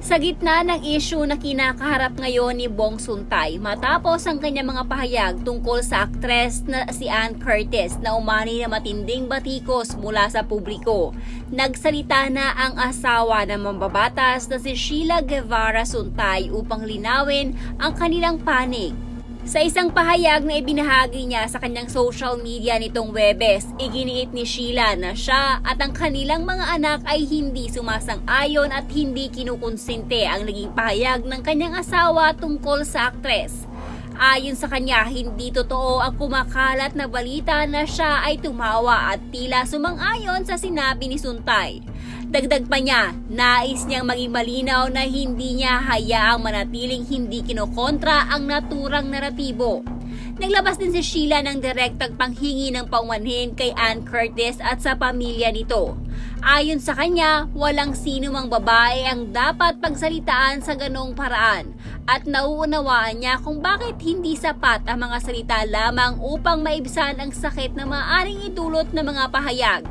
Sa gitna ng issue na kinakaharap ngayon ni Bong Suntay matapos ang kanyang mga pahayag tungkol sa aktres na si Ann Curtis na umani na matinding batikos mula sa publiko, nagsalita na ang asawa ng mambabatas na si Sheila Guevara Suntay upang linawin ang kanilang panig. Sa isang pahayag na ibinahagi niya sa kanyang social media nitong Huwebes, iginiit ni Sheila na siya at ang kanilang mga anak ay hindi sumasang-ayon at hindi kinukonsente ang naging pahayag ng kanyang asawa tungkol sa aktres. Ayon sa kanya, hindi totoo ang kumakalat na balita na siya ay tumawa at tila sumang-ayon sa sinabi ni Suntay. Dagdag pa niya, nais niyang maging malinaw na hindi niya hayaang manatiling hindi kinokontra ang naturang naratibo. Naglabas din si Sheila ng direktang panghingi ng paumanhin kay Ann Curtis at sa pamilya nito. Ayon sa kanya, walang sino mang babae ang dapat pagsalitaan sa ganong paraan at nauunawaan niya kung bakit hindi sapat ang mga salita lamang upang maibsan ang sakit na maaaring idulot ng mga pahayag.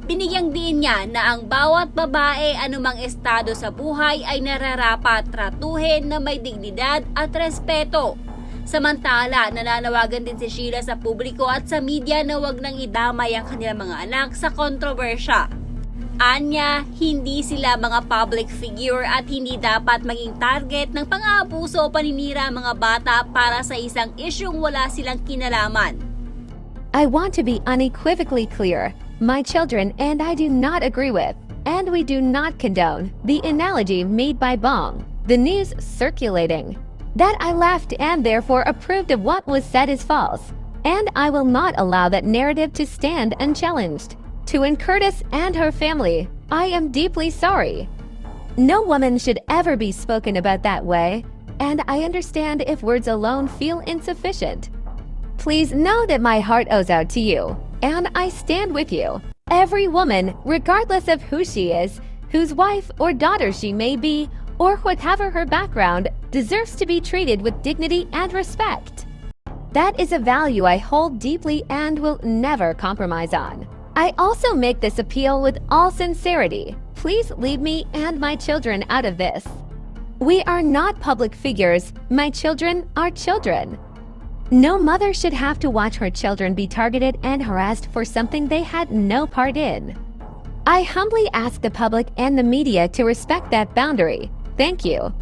Binigyang diin niya na ang bawat babae anumang estado sa buhay ay nararapat tratuhin na may dignidad at respeto. Samantala, nananawagan din si Sheila sa publiko at sa media na wag nang idamay ang kanilang mga anak sa kontrobersya. Anya, hindi sila mga public figure at hindi dapat maging target ng pang-aabuso o paninira ang mga bata para sa isang isyung wala silang kinalaman. I want to be unequivocally clear. My children and I do not agree with, and we do not condone, the analogy made by Bong, the news circulating. That I laughed and therefore approved of what was said is false, and I will not allow that narrative to stand unchallenged. To Ann Curtis and her family, I am deeply sorry. No woman should ever be spoken about that way, and I understand if words alone feel insufficient. Please know that my heart owes out to you, and I stand with you. Every woman, regardless of who she is, whose wife or daughter she may be, or whatever her background, deserves to be treated with dignity and respect. That is a value I hold deeply and will never compromise on. I also make this appeal with all sincerity. Please leave me and my children out of this. We are not public figures. My children are children. No mother should have to watch her children be targeted and harassed for something they had no part in. I humbly ask the public and the media to respect that boundary. Thank you.